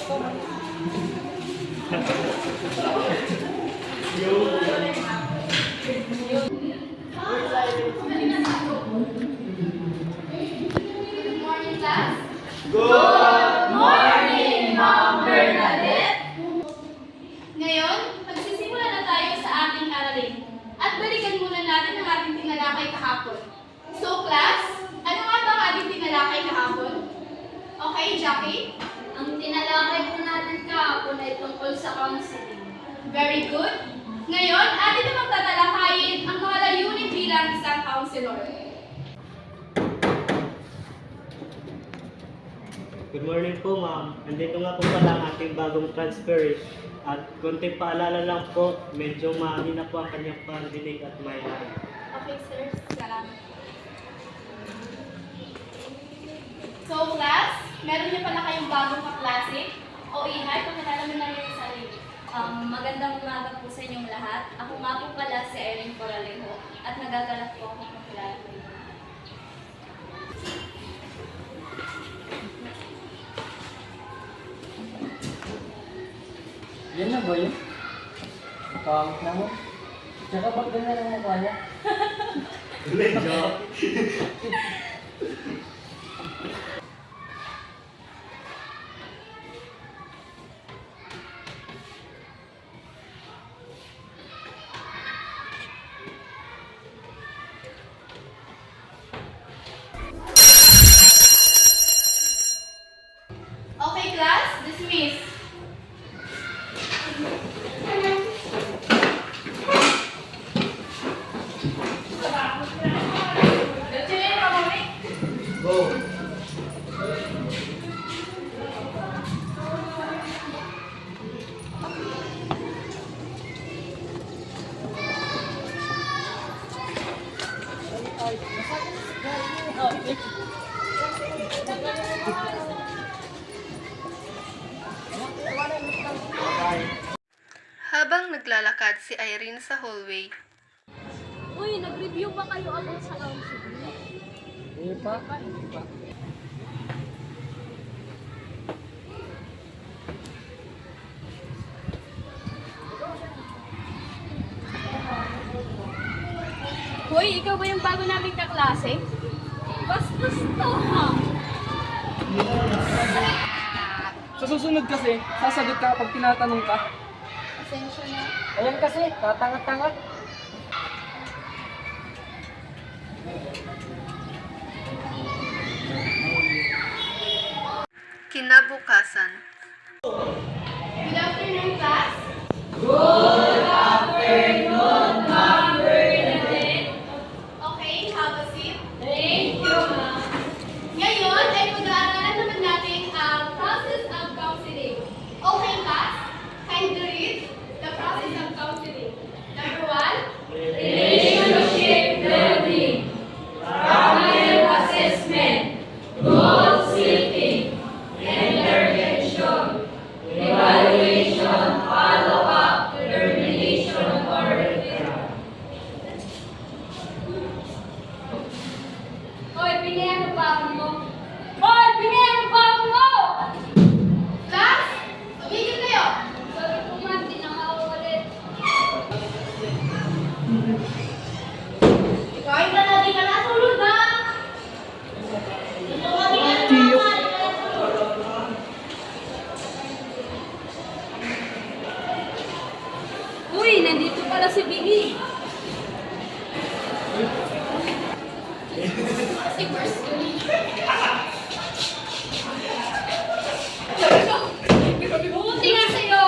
Good morning, class. Good morning, Ma'am Bernadette! Ngayon, magsisimula na tayo sa ating aralin. At balikan muna natin ang ating tinalakay kahapon. So, class, ano nga ba ang ating tinalakay kahapon? Okay, Jackie? Ang tinalakay po natin kahapon ay tungkol sa counseling. Very good. Ngayon, atin namang tatalakayin ang mga layunin bilang isang counselor. Good morning po, ma'am. Andito nga po pala ang ating bagong transfer. At konting paalala lang po, medyo mahina po ang kanyang pandinig at may Okay, sir. Salamat. So, class, meron niyo pala kayong bagong kaklase. O Ihay, pakilala mo na rin yung sarili. Magandang umaga po sa inyong lahat. Ako nga po pala si Irene Coralejo at nagagalak po akong makilala ko. Yan na ba yun? Pangit na mo. Tsaka ba't ganyan ang mukha niya? medyo. Okay, class, dismiss. Go! Habang naglalakad si Irene sa hallway, Uy, nag-review ba kayo about sa counseling? Hindi pa. Hindi pa. Hoy, ikaw ba yung bago naming kaklase? Bastos to, ha? Sa susunod kasi, sasagot ka pag tinatanong ka. Pasensya na. Ayan kasi, tatanga-tanga. kinabukasan. Good afternoon, class. Okay, have a seat. Thank you, ma'am. Ngayon ay pag-aaralan naman natin ang process of counseling. Okay, class? Kindly read the process of counseling. Number 1, Relationship building. Problem assessment. Goal setting. Intervention. Evaluation. Follow-up. Termination or referral. Hoy, pinayan mo pa mo. Hoy, pinayan mo pa mo! class, tumigil kayo. Sorry po, ma'am. Di na makaulit. Ikaw ay nanali ka na sulod na. Tiyo. Uy, nandito pala si Biggie. Si first Buti nga sa'yo.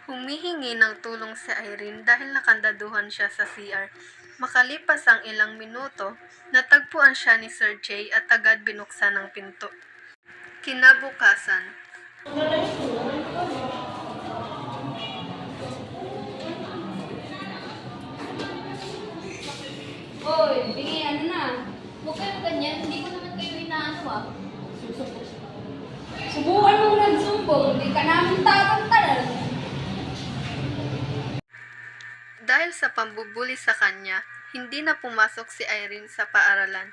Humihingi ng tulong si Irene dahil nakandaduhan siya sa CR. Makalipas ang ilang minuto, natagpuan siya ni Sir Jay at agad binuksan ang pinto. Kinabukasan. Hoy, Biggie, ano na? Huwag kayo ganyan. Hindi ko naman kayo inaano ah. Subukan mong nagsumbong. Hindi ka namin tatantalan. Dahil sa pambubuli sa kanya, hindi na pumasok si Irene sa paaralan.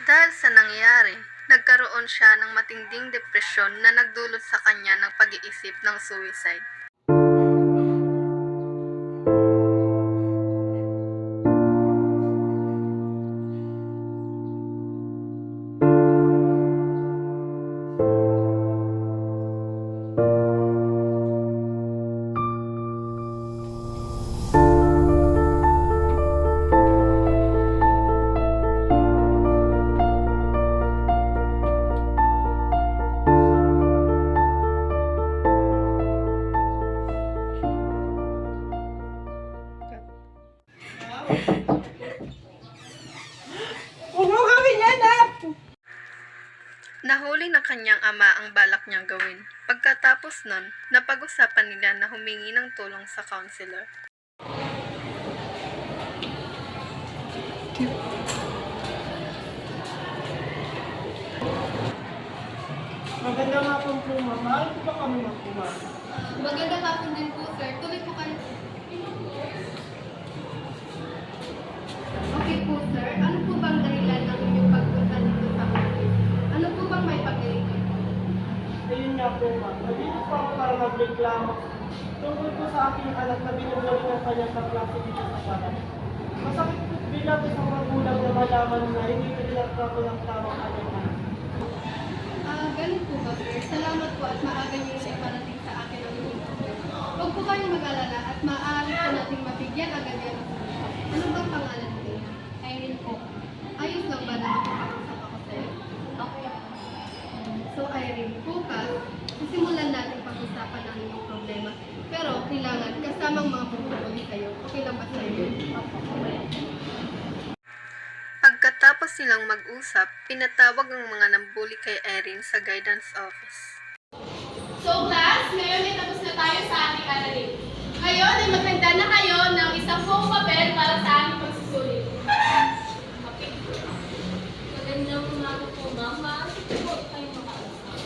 Dahil sa nangyari, nagkaroon siya ng matinding depresyon na nagdulot sa kanya ng pag-iisip ng suicide. Huwag mo gawin yan, Nap! Nahuli ng kanyang ama ang balak niyang gawin. Pagkatapos nun, napag-usapan nila na humingi ng tulong sa counselor. Maganda nga po po, ma'am. Maaari po ba kami magpumasa? Maganda hapon din po, sir. Tuloy po kayo. Okay po, sir. Ano po bang dahilan ng inyong pagpunta dito sa office? Ano po bang may pag-iigit? Ayun nga po, ma'am. Nandito po ako para magreklamo. Tungkol po sa aking anak na binubuli ng kanyang kaklase dito sa paral. Masakit po bilang isang magulang na malaman na hindi pinagtrato ng tamang kanyang anak. Ganun po ba, sir? Salamat po at maaga niyo na iparating sa akin ang inyong problema. Huwag po kayong mag-alala at maaari po nating mabigyan agad yan ng solusyon. Ano bang pangalan niyo? Irene po. Ayos lang ba na makakausap ako sa'yo? Okay. So, Irene, bukas, sisimulan natin pag-usapan ang inyong problema. Pero, kailangan kasamang mga bumubuli kayo. Okay lang ba sa'yo? Pagkatapos silang mag-usap, pinatawag ang mga nambuli kay Irene sa guidance office. So, class, ngayon ay tapos na tayo sa ating aralin. Ngayon ay maghanda na kayo ng isang buong papel para sa aming pagsusulit. Okay. Magandang umaga po, ma'am. Maaari po kayo makausap.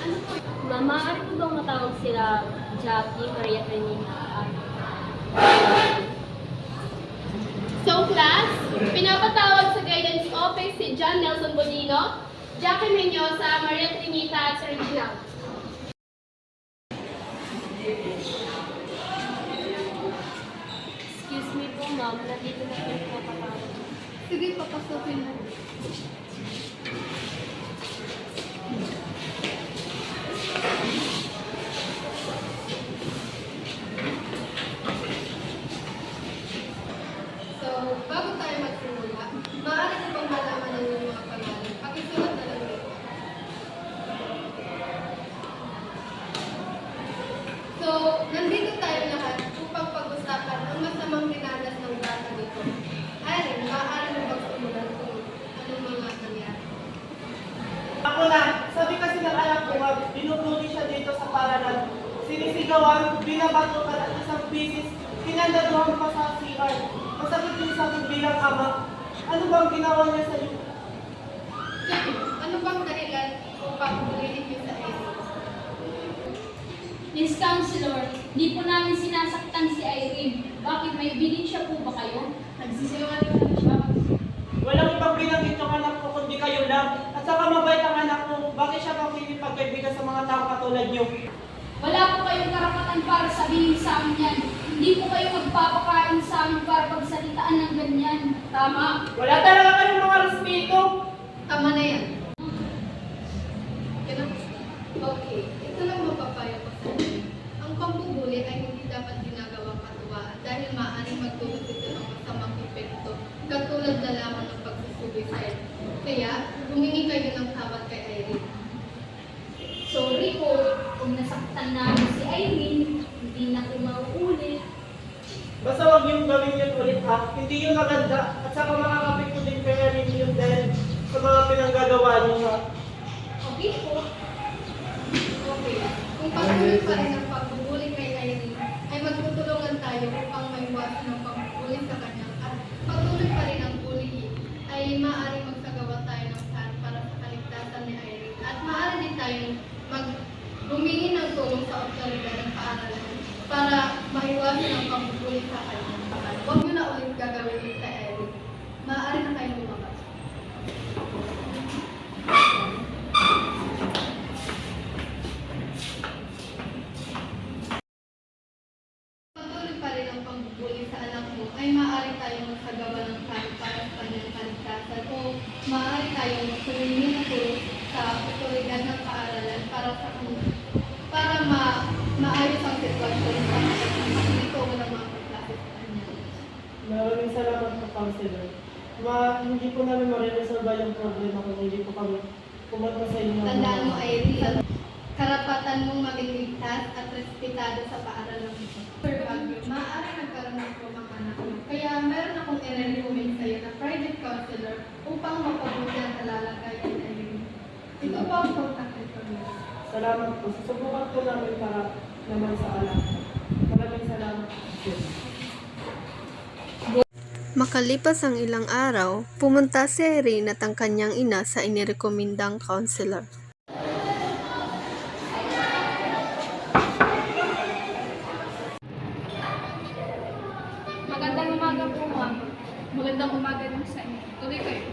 Ano po? Ma'am, maaari po bang matawag sila Jackie, Maria Fernina, at So, class, pinapatawag sa guidance office si John Nelson Bonino, Jackie Menyosa, Maria Trinita, at Sir Reginald. excuse me po, ma'am. Nandito na po yung papatawag. Sige, papasukin mo. So, bago tayo magsimula, maaari ko bang malaman ang inyong mga pangalan? Pakisulat na lang dito. So, nandito tayo lahat upang pag-usapan ang masamang dinanas ng bata dito. Irene, maaari mo pagsimulan kung anong mga nangyari. Ako na, sabi kasi ng anak ko, ma'am, binubuli siya dito sa paralan. Sinisigawan, binabatukan at isang bisis, pinandaduhan pa sa CR. Masakit din sa akin bilang ama. Ano bang ginawa niya sa iyo? Ano bang dahilan kung papulitin niyo sa Irene? Miss Counselor, di po namin sinasaktan si Irene. Bakit may ebidensya po ba kayo? Nagsisinungaling na siya. Walang ibang binanggit yung anak ko kundi kayo lang. At saka mabait ang anak ko. Bakit siya makikipagkaibigan sa mga tao katulad niyo? Wala po kayong karapatan para sabihin sa amin yan. Hindi po kayo magpapakain sa amin para pagsalitaan ng ganyan. Tama. Wala talaga kayong mga respeto. Tama na yan. Okay, ito lang mapapayo ko sa inyo. Ang pambubuli ay hindi dapat ginagawang katuwaan dahil maaaring magdulot ito ng masamang epekto katulad na lamang ng pagsusuicide. Kaya, humingi kayo ng tawad kay Irene. Sorry po kung nasaktan namin si Irene. Hindi na po mauulit. Basta huwag niyong gawin yun ulit ha. Hindi yun maganda. At saka makakapit ko din kaya rin yun dahil sa mga pinanggagawa niyo ha. Okay po. Okay, kung patuloy pa rin ang pagbubuli kay Irene, ay magtutulungan tayo upang maiwasan ang pagbubuli sa kanya at patuloy pa rin ang bullying, ay maaaring magsagawa tayo ng plan para sa kaligtasan ni Irene at maaari din tayong humingi ng tulong sa otoridad ng paaralan para maiwasan ang pagbubuli sa kanya. Huwag niyo na ulit gagawin yung kay Eric. Maaari na kayong lumabas. Patuloy pa rin ang pagbubuli sa anak mo, ay maaari tayong magsagawa ng plano para sa kanyang kaligtasan o maaari tayong magsumingi ng tulong sa otoridad ng paaralan para maayos ang sitwasyon sa dito ko ng mga kaklase sa kanya. Maraming salamat po, Counselor. Hindi po namin mariresolve yung problema kung hindi po kami pumunta sa inyo. Tandaan mo, Irene, karapatan mong maging ligtas at respetado sa paaralan ito. Sir Baguio, maaari nagkaroon ng mga anak mo. Kaya meron akong i-recommend sa iyo na private counselor upang mapabuti ang kalalagayan ni Irene. Ito po ang contact information. Salamat po. Susubukan po namin para naman sa anak. Maraming salamat po. Makalipas ang ilang araw, pumunta si Irene at ang kanyang ina sa inirekomendang counselor. Magandang umaga po, ma'am. Magandang umaga rin sa inyo. Tuloy kayo.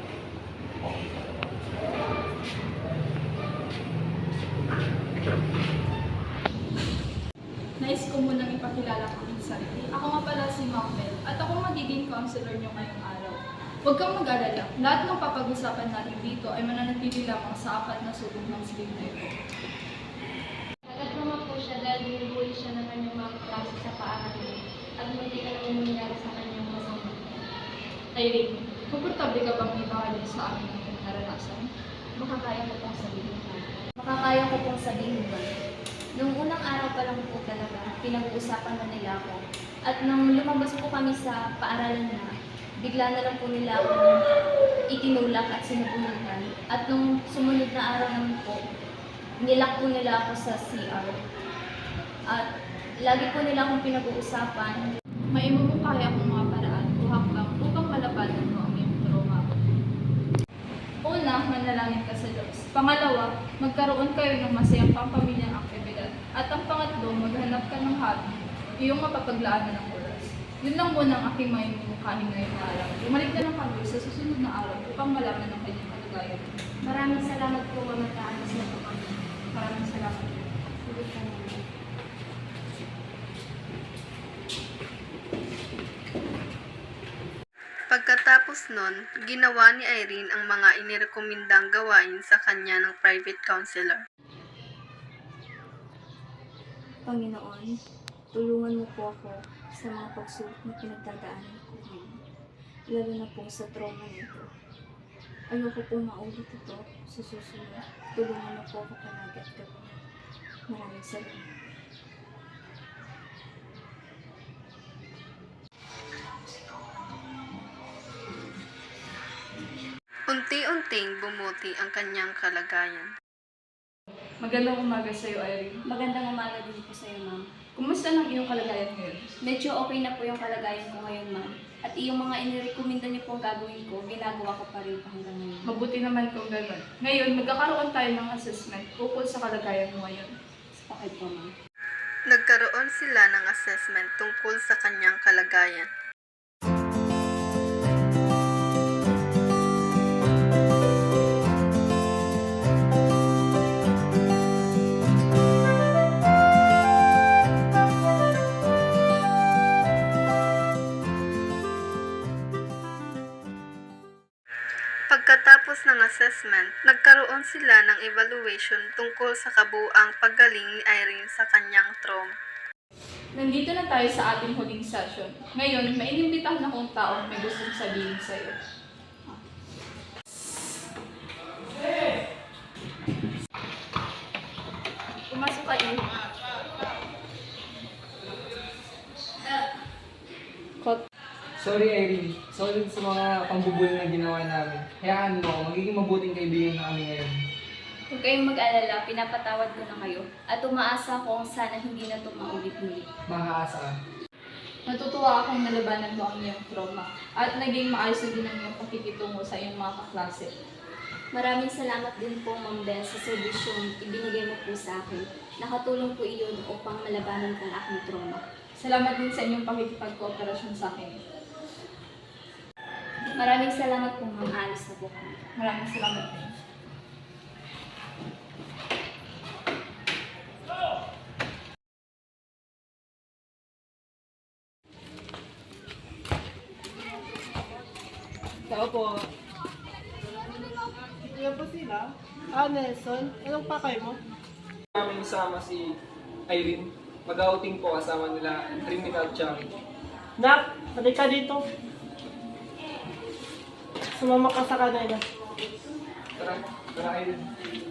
Nais ko munang ipakilala ko ang sarili. Ako nga pala si Mel at ako magiging counselor niyo ngayong araw. Huwag kang mag-alala. Lahat ng papag-usapan natin dito ay mananatili lamang sa 4 na sulong ng sling na ito. Nagkatrauma po siya dahil binubuli siya ng kanyang mga klase sa paaralan at munti ka naman nangyari sa kanyang masama. Irene, komportable ka bang ibahagi sa amin ang naranasan? Makakaya ko pong sabihin ba? Makakaya ko pong sabihin ba? Nung unang araw pa lang po talaga, pinag-uusapan na nila ako. At nung lumabas po kami sa paaralan na, bigla na lang po nila ako itinulak at sinubunutan. At nung sumunod na araw naman po, nilak po nila ako sa CR. At lagi po nila akong pinag-uusapan. May imumukaya akong mga paraan o hakbang upang malabanan mo ang iyong trauma. Una, manalangin ka sa Diyos. Pangalawa, magkaroon kayo ng masayang pampamilyang aktibidad. At ang pangatlo, maghanap ka ng hobby, iyong mapapaglaanan ng oras. Yun lang muna ang aking may mumukhahin ngayong araw. Bumalik na lang kami sa susunod na araw upang malaman ang kanyang kalagayan. Maraming salamat po mga taanos na po kami. Maraming salamat. Sulit ka naman. Pagkatapos nun, ginawa ni Irene ang mga inirekomendang gawain sa kanya ng private counselor. Panginoon, tulungan mo po ako sa mga pagsubok na pinagdadaanan ko ngayon. Lalo na po sa trauma nito. Ayoko pong maulit ito sa susunod. Tulungan mo po ako palagi at gawin. Maraming salamat. Unti-unting bumuti ang kanyang kalagayan. Magandang umaga sa iyo, Irene. Magandang umaga din po sa iyo, ma'am. Kumusta ang iyong kalagayan ngayon? Medyo okay na po yung kalagayan ko ngayon, ma'am. At yung mga inirekomenda niyo pong gagawin ko, ginagawa ko pa rin hanggang ngayon. Mabuti naman kung gano'n. Ngayon, magkakaroon tayo ng assessment ukol sa kalagayan mo ngayon. Sa pakay po, ma'am. Nagkaroon sila ng assessment tungkol sa kanyang kalagayan. Pagkatapos ng assessment, nagkaroon sila ng evaluation tungkol sa kabuuang paggaling ni Irene sa kanyang trauma. Nandito na tayo sa ating huling session. Ngayon, may inimbitahan akong taong may gustong sabihin sa iyo. Pumasok ka, iyo. Sorry Irene, sorry sa mga pambubuli na ginawa namin. Hayaan mo ako, magiging mabuting kaibigan na kami ngayon. Huwag kayong mag-alala, pinapatawad ko na kayo. At umaasa akong sana hindi na ito maulit-ulit. Makakaasa ka. Natutuwa akong nalabanan mo ang iyong trauma at naging maayos na din ang iyong pakikitungo sa iyong mga kaklase. Maraming salamat din po, Ma'am Bel, sa serbisyong ibinigay mo po sa akin. Nakatulong po iyon upang malabanan ko ang aking trauma. Salamat din sa inyong pakikipagkooperasyon sa akin. Maraming salamat po, ma'am. Alis na po kami. Maraming salamat din. Tao po. Yan po sila. Nelson, anong pakay mo? Namin sama si Irene. Mag-outing po kasama nila Trinity at Chucky. Nak, halika dito. Sumama ka sa kanila. Tara, Irene.